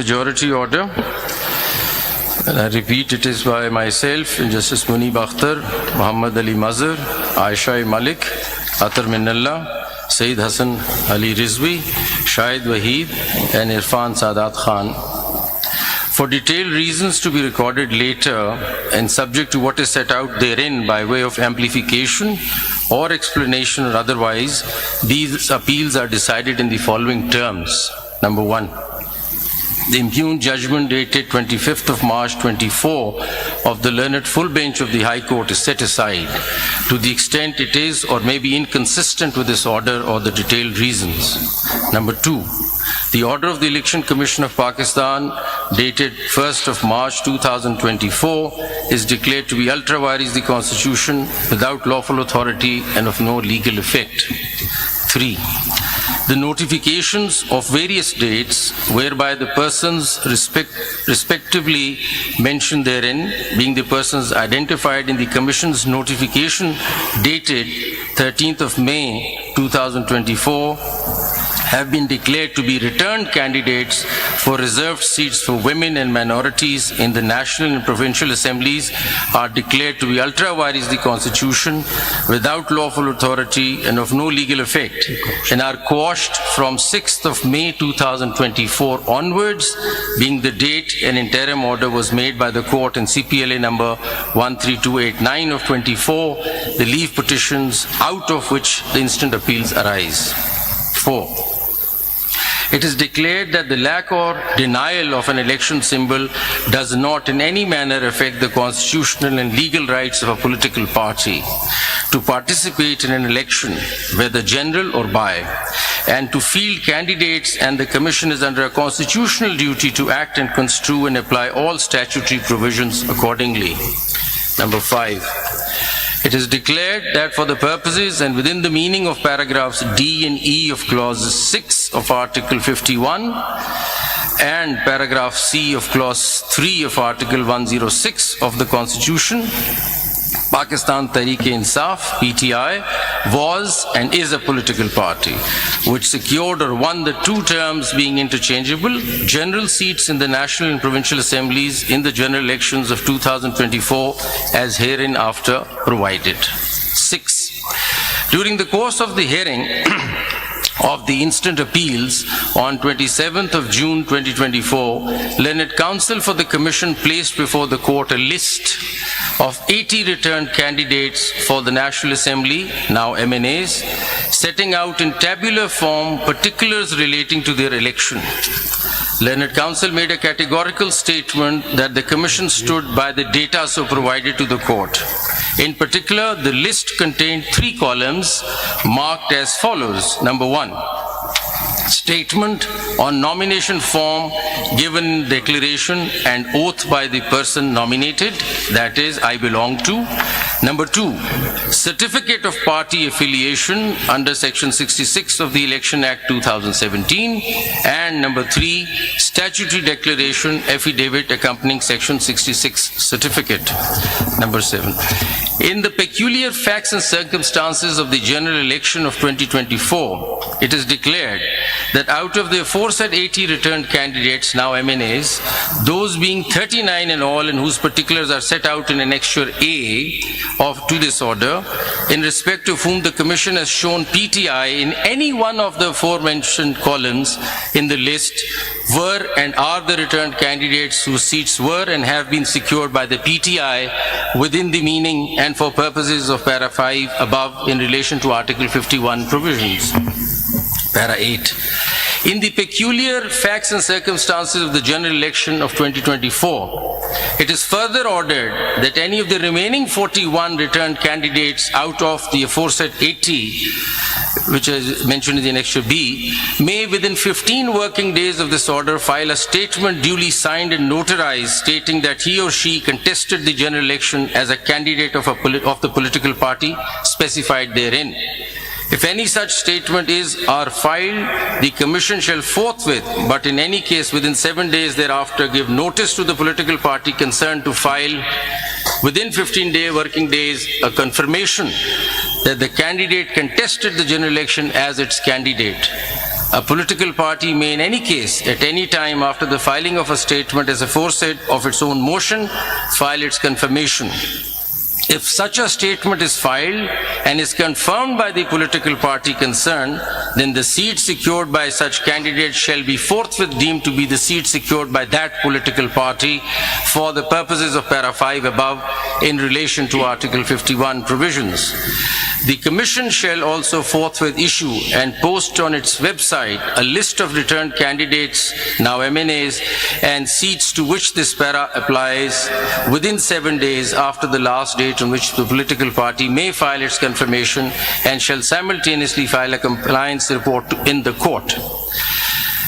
majority order. And I repeat, it is by myself, Justice Munib Akhtar, Muhammad Ali Mazhar, Aisha Malik, Atar Minallah, Sayyid Hassan Ali Rizvi, Shahid Waheed, and Irfan Sadat Khan. For detailed reasons to be recorded later and subject to what is set out therein by way of amplification or explanation or otherwise, these appeals are decided in the following terms. Number one, the impugned judgment dated 25th of March 24 of the learned full bench of the High Court is set aside to the extent it is or may be inconsistent with this order or the detailed reasons. Number two, the order of the Election Commission of Pakistan dated 1st of March 2024 is declared to be ultra vires the Constitution without lawful authority and of no legal effect. 3. The notifications of various dates whereby the persons respectively mentioned therein, being the persons identified in the Commission's notification dated 13th of May 2024, have been declared to be returned candidates for reserved seats for women and minorities in the national and provincial assemblies are declared to be ultra vires the Constitution without lawful authority and of no legal effect, and are quashed from 6th of May 2024 onwards, being the date an interim order was made by the court in CPLA number 13289 of 24, the leave petitions out of which the instant appeals arise. 4. It is declared that the lack or denial of an election symbol does not in any manner affect the constitutional and legal rights of a political party to participate in an election, whether general or by, and to field candidates, and the Commission is under a constitutional duty to act and construe and apply all statutory provisions accordingly. Number 5. It is declared that for the purposes and within the meaning of paragraphs D and E of clause 6 of Article 51 and paragraph C of clause 3 of Article 106 of the Constitution, Pakistan Tehreek-e-Insaf, PTI, was and is a political party which secured or won the two terms being interchangeable general seats in the national and provincial assemblies in the general elections of 2024 as hereinafter provided. 6. During the course of the hearing of the instant appeals on 27th of June 2024, Learned Counsel for the Commission placed before the court a list of 80 returned candidates for the National Assembly, now MNAs, setting out in tabular form particulars relating to their election. Learned Counsel made a categorical statement that the Commission stood by the data so provided to the court. In particular, the list contained 3 columns marked as follows. Number 1, statement on nomination form given declaration and oath by the person nominated, that is, I belong to. Number 2, certificate of party affiliation under Section 66 of the Election Act 2017. And number 3, statutory declaration affidavit accompanying Section 66 certificate. Number 7, in the peculiar facts and circumstances of the general election of 2024, it is declared that out of the aforesaid 80 returned candidates, now MNAs, those being 39 in all and whose particulars are set out in Annexure A to this order, in respect of whom the Commission has shown PTI in any one of the aforementioned columns in the list, were and are the returned candidates whose seats were and have been secured by the PTI within the meaning and for purposes of Para 5 above in relation to Article 51 provisions. Para 8. In the peculiar facts and circumstances of the general election of 2024, it is further ordered that any of the remaining 41 returned candidates out of the aforesaid 80, which is mentioned in the Annexure B, may within 15 working days of this order file a statement duly signed and notarized stating that he or she contested the general election as a candidate of the political party specified therein. If any such statement is or filed, the Commission shall forthwith, but in any case within 7 days thereafter, give notice to the political party concerned to file within 15 working days a confirmation that the candidate contested the general election as its candidate. A political party may in any case, at any time after the filing of a statement as aforesaid of its own motion, file its confirmation. If such a statement is filed and is confirmed by the political party concerned, then the seat secured by such candidate shall be forthwith deemed to be the seat secured by that political party for the purposes of para 5 above in relation to Article 51 provisions. The Commission shall also forthwith issue and post on its website a list of returned candidates, now MNAs, and seats to which this para applies within 7 days after the last date on which the political party may file its confirmation, and shall simultaneously file a compliance report in the court.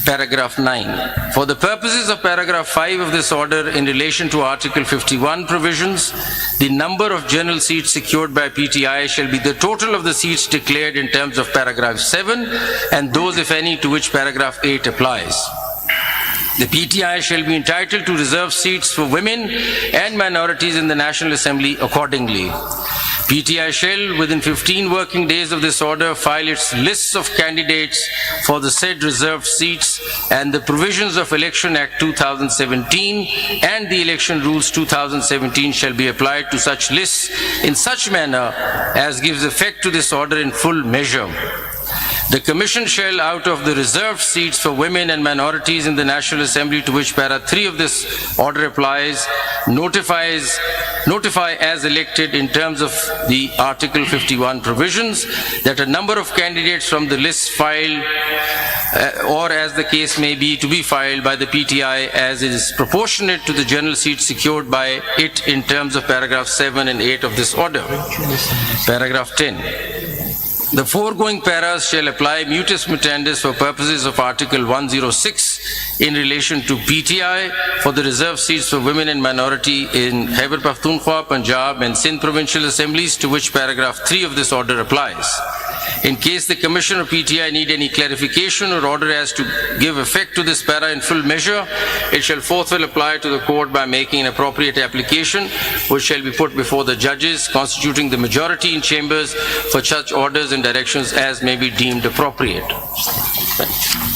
Paragraph 9. For the purposes of paragraph 5 of this order in relation to Article 51 provisions, the number of general seats secured by PTI shall be the total of the seats declared in terms of paragraph 7 and those, if any, to which paragraph 8 applies. The PTI shall be entitled to reserve seats for women and minorities in the National Assembly accordingly. PTI shall, within 15 working days of this order, file its lists of candidates for the said reserved seats, and the provisions of Election Act 2017 and the Election Rules 2017 shall be applied to such lists in such manner as gives effect to this order in full measure. The Commission shall, out of the reserved seats for women and minorities in the National Assembly to which para 3 of this order applies, notify as elected in terms of the Article 51 provisions that a number of candidates from the list filed or as the case may be to be filed by the PTI as it is proportionate to the general seats secured by it in terms of paragraph 7 and 8 of this order. Paragraph 10. The foregoing paras shall apply mutus mutandis for purposes of Article 106 in relation to PTI for the reserved seats for women and minority in Khyber Pakhtunkhwa, Punjab and Sindh provincial assemblies to which paragraph 3 of this order applies. In case the Commission or PTI need any clarification or order as to give effect to this para in full measure, it shall forthwith apply to the court by making an appropriate application, which shall be put before the judges constituting the majority in chambers for such orders and directions as may be deemed appropriate.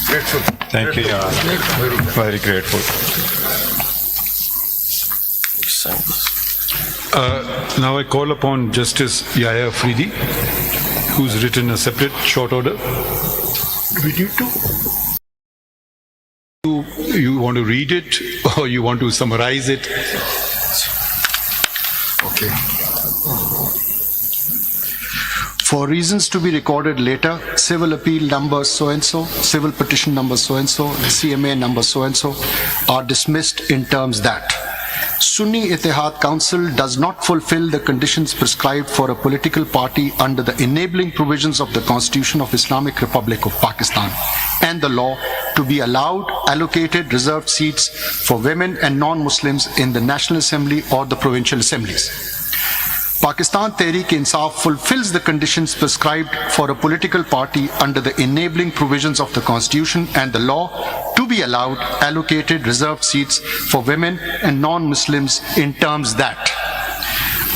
Grateful. Thank you, Your Honor. Very grateful. Now I call upon Justice Yahya Afridi, who's written a separate short order. You want to read it or you want to summarize it? Okay. For reasons to be recorded later, civil appeal number so-and-so, civil petition number so-and-so, CMA number so-and-so are dismissed in terms that Sunni Ittihad Council does not fulfill the conditions prescribed for a political party under the enabling provisions of the Constitution of Islamic Republic of Pakistan and the law to be allowed allocated reserved seats for women and non-Muslims in the National Assembly or the provincial assemblies. Pakistan Tehreek-e-Insaf fulfills the conditions prescribed for a political party under the enabling provisions of the Constitution and the law to be allowed allocated reserved seats for women and non-Muslims in terms that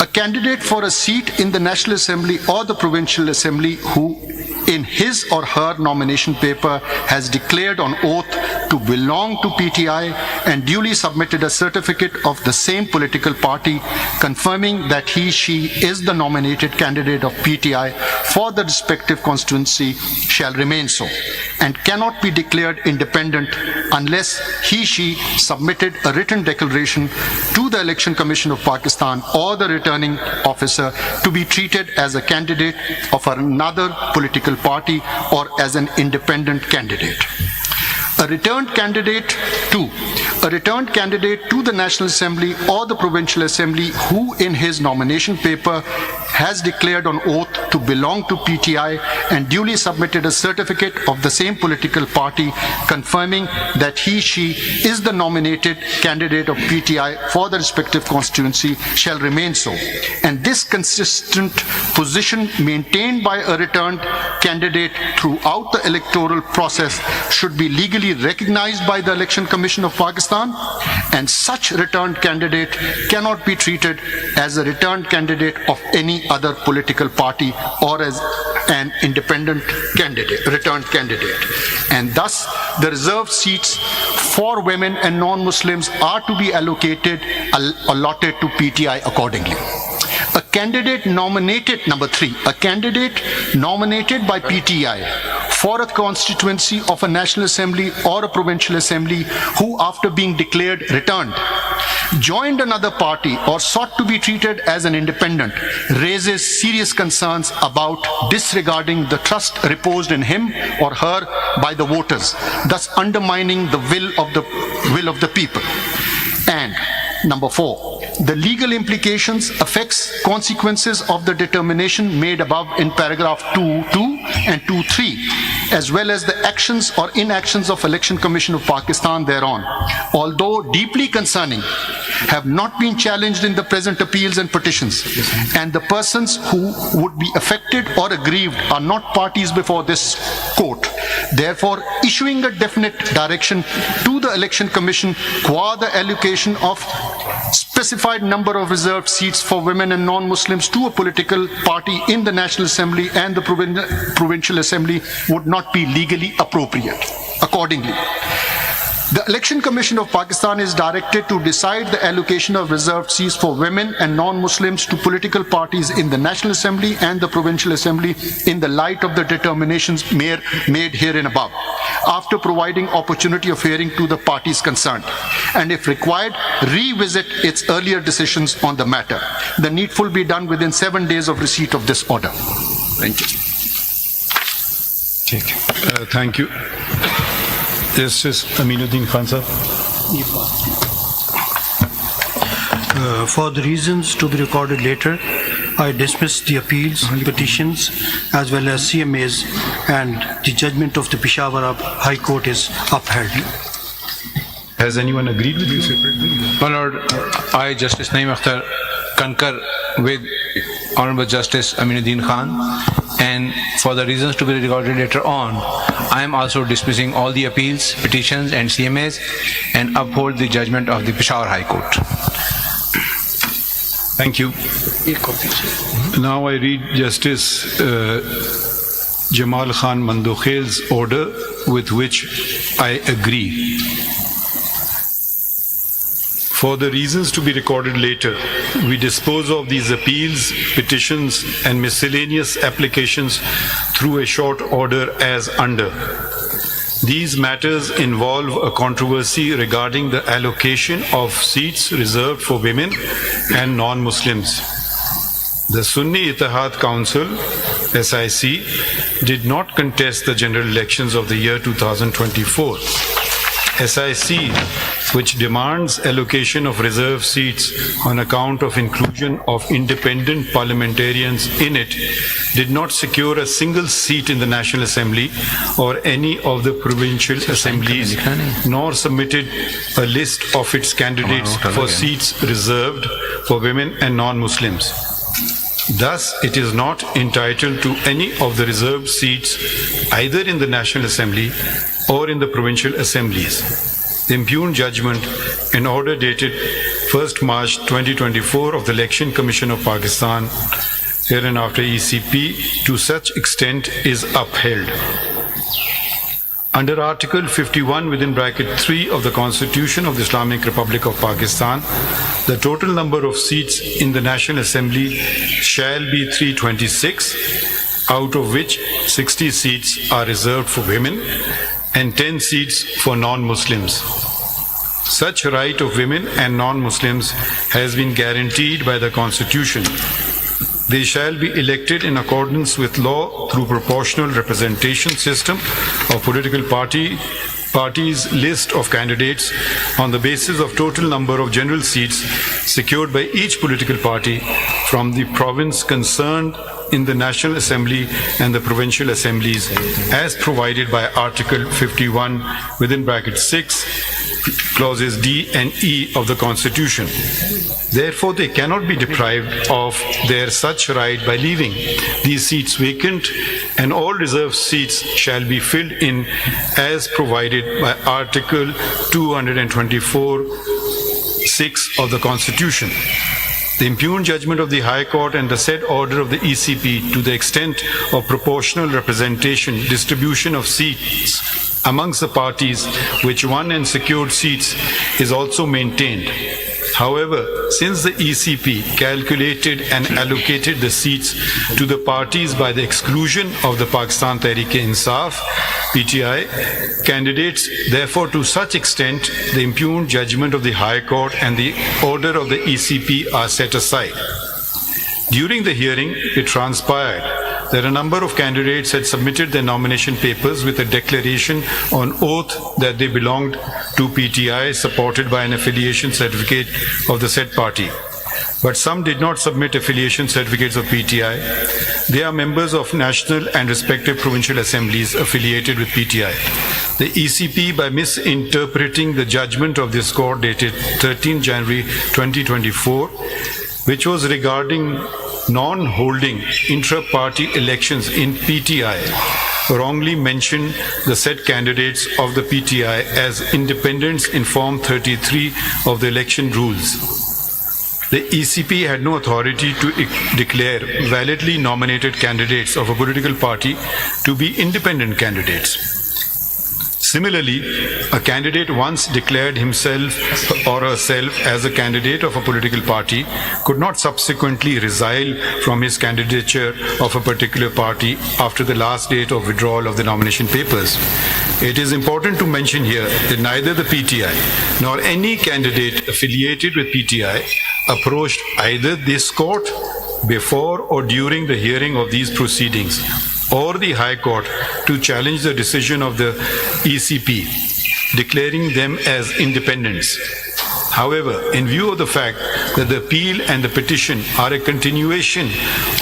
a candidate for a seat in the National Assembly or the Provincial Assembly who in his or her nomination paper has declared on oath to belong to PTI and duly submitted a certificate of the same political party confirming that he/she is the nominated candidate of PTI for the respective constituency shall remain so and cannot be declared independent unless he/she submitted a written declaration to the Election Commission of Pakistan or the returning officer to be treated as a candidate of another political party or as an independent candidate. A returned candidate to the National Assembly or the Provincial Assembly who in his nomination paper has declared on oath to belong to PTI and duly submitted a certificate of the same political party confirming that he/she is the nominated candidate of PTI for the respective constituency shall remain so. And this consistent position maintained by a returned candidate throughout the electoral process should be legally recognized by the Election Commission of Pakistan, and such returned candidate cannot be treated as a returned candidate of any any other political party or as an independent candidate, returned candidate. And thus, the reserved seats for women and non-Muslims are to be allotted to PTI accordingly. A candidate nominated, number 3, a candidate nominated by PTI for a constituency of a National Assembly or a Provincial Assembly who, after being declared returned, joined another party or sought to be treated as an independent, raises serious concerns about disregarding the trust reposed in him or her by the voters, thus undermining the will of the people. And number 4, the legal implications, effects, consequences of the determination made above in paragraph 2.2 and 2.3, as well as the actions or inactions of Election Commission of Pakistan thereon, although deeply concerning, have not been challenged in the present appeals and petitions, and the persons who would be affected or aggrieved are not parties before this court. Therefore, issuing a definite direction to the Election Commission qua the allocation of specified number of reserved seats for women and non-Muslims to a political party in the National Assembly and the Provincial Assembly would not be legally appropriate. Accordingly, the Election Commission of Pakistan is directed to decide the allocation of reserved seats for women and non-Muslims to political parties in the National Assembly and the Provincial Assembly in the light of the determinations made herein above, after providing opportunity of hearing to the parties concerned, and if required, revisit its earlier decisions on the matter. The needful be done within 7 days of receipt of this order. Thank you. Thank you. Justice Aminuddin Khan sir. For the reasons to be recorded later, I dismiss the appeals, petitions, as well as CMAs, and the judgment of the Peshawar High Court is upheld. Has anyone agreed with you? My Lord, I, Justice Naeem Akhtar, concur with Honorable Justice Aminuddin Khan, and for the reasons to be recorded later on, I am also dismissing all the appeals, petitions and CMAs and uphold the judgment of the Peshawar High Court. Thank you. Now I read Justice Jamal Khan Mandokhel's order, with which I agree. For the reasons to be recorded later, we dispose of these appeals, petitions, and miscellaneous applications through a short order as under. These matters involve a controversy regarding the allocation of seats reserved for women and non-Muslims. The Sunni Ittihad Council, SIC, did not contest the general elections of the year 2024. SIC, which demands allocation of reserved seats on account of inclusion of independent parliamentarians in it, did not secure a single seat in the National Assembly or any of the provincial assemblies, nor submitted a list of its candidates for seats reserved for women and non-Muslims. Thus, it is not entitled to any of the reserved seats either in the National Assembly or in the provincial assemblies. The impugned judgment in order dated 1st March 2024 of the Election Commission of Pakistan, hereinafter ECP, to such extent is upheld. Under Article 51 (3) of the Constitution of the Islamic Republic of Pakistan, the total number of seats in the National Assembly shall be 326, out of which 60 seats are reserved for women and 10 seats for non-Muslims. Such right of women and non-Muslims has been guaranteed by the Constitution. They shall be elected in accordance with law through proportional representation system of political parties list of candidates on the basis of total number of general seats secured by each political party from the province concerned in the National Assembly and the provincial assemblies as provided by Article 51 (6) clauses D and E of the Constitution. Therefore, they cannot be deprived of their such right by leaving these seats vacant, and all reserved seats shall be filled in as provided by Article 224(6) of the Constitution. The impugned judgment of the High Court and the said order of the ECP to the extent of proportional representation, distribution of seats amongst the parties which won and secured seats is also maintained. However, since the ECP calculated and allocated the seats to the parties by the exclusion of the Pakistan Tehreek-e-Insaf (PTI) candidates, therefore to such extent the impugned judgment of the High Court and the order of the ECP are set aside. During the hearing, it transpired that a number of candidates had submitted their nomination papers with a declaration on oath that they belonged to PTI, supported by an affiliation certificate of the said party. But some did not submit affiliation certificates of PTI. They are members of national and respective provincial assemblies affiliated with PTI. The ECP, by misinterpreting the judgment of this court dated 13 January 2024, which was regarding non-holding intra-party elections in PTI, wrongly mentioned the said candidates of the PTI as independents in Form 33 of the election rules. The ECP had no authority to declare validly nominated candidates of a political party to be independent candidates. Similarly, a candidate once declared himself or herself as a candidate of a political party could not subsequently resile from his candidature of a particular party after the last date of withdrawal of the nomination papers. It is important to mention here that neither the PTI nor any candidate affiliated with PTI approached either this court before or during the hearing of these proceedings or the High Court to challenge the decision of the ECP, declaring them as independents. However, in view of the fact that the appeal and the petition are a continuation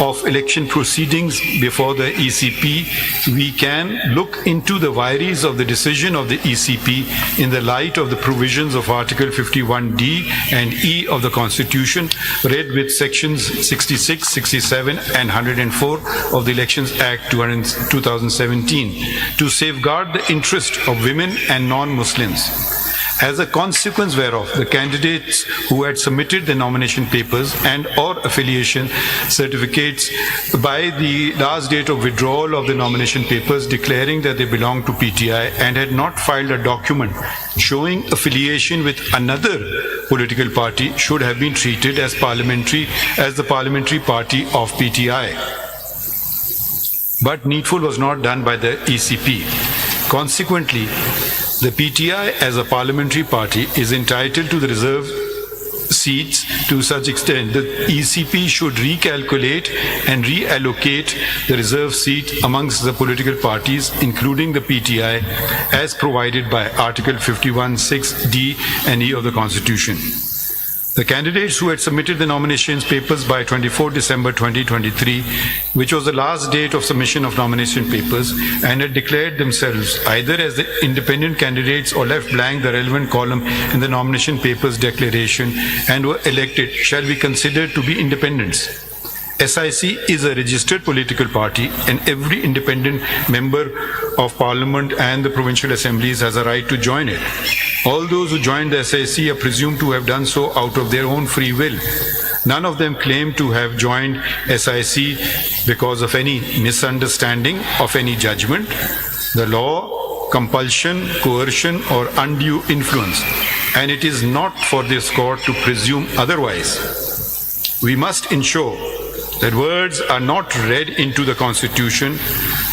of election proceedings before the ECP, we can look into the vires of the decision of the ECP in the light of the provisions of Article 51D and E of the Constitution, read with sections 66, 67 and 104 of the Elections Act 2017 to safeguard the interest of women and non-Muslims. As a consequence whereof, the candidates who had submitted the nomination papers and or affiliation certificates by the last date of withdrawal of the nomination papers declaring that they belong to PTI and had not filed a document showing affiliation with another political party should have been treated as the parliamentary party of PTI. But needful was not done by the ECP. Consequently, the PTI as a parliamentary party is entitled to the reserved seats to such extent that ECP should recalculate and reallocate the reserved seat amongst the political parties, including the PTI, as provided by Article 51(6)(d) and E of the Constitution. The candidates who had submitted the nominations papers by 24 December 2023, which was the last date of submission of nomination papers, and had declared themselves either as the independent candidates or left blank the relevant column in the nomination papers declaration and were elected, shall be considered to be independents. SIC is a registered political party and every independent member of parliament and the provincial assemblies has a right to join it. All those who joined the SIC are presumed to have done so out of their own free will. None of them claim to have joined SIC because of any misunderstanding of any judgment, the law, compulsion, coercion or undue influence, and it is not for this court to presume otherwise. We must ensure that words are not read into the Constitution,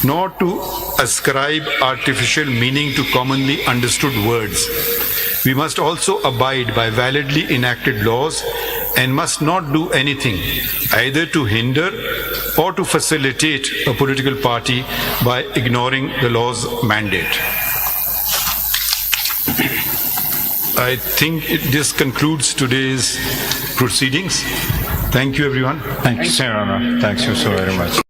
nor to ascribe artificial meaning to commonly understood words. We must also abide by validly enacted laws and must not do anything either to hinder or to facilitate a political party by ignoring the law's mandate. I think this concludes today's proceedings. Thank you, everyone. Thank you, Sir Honor. Thank you so very much.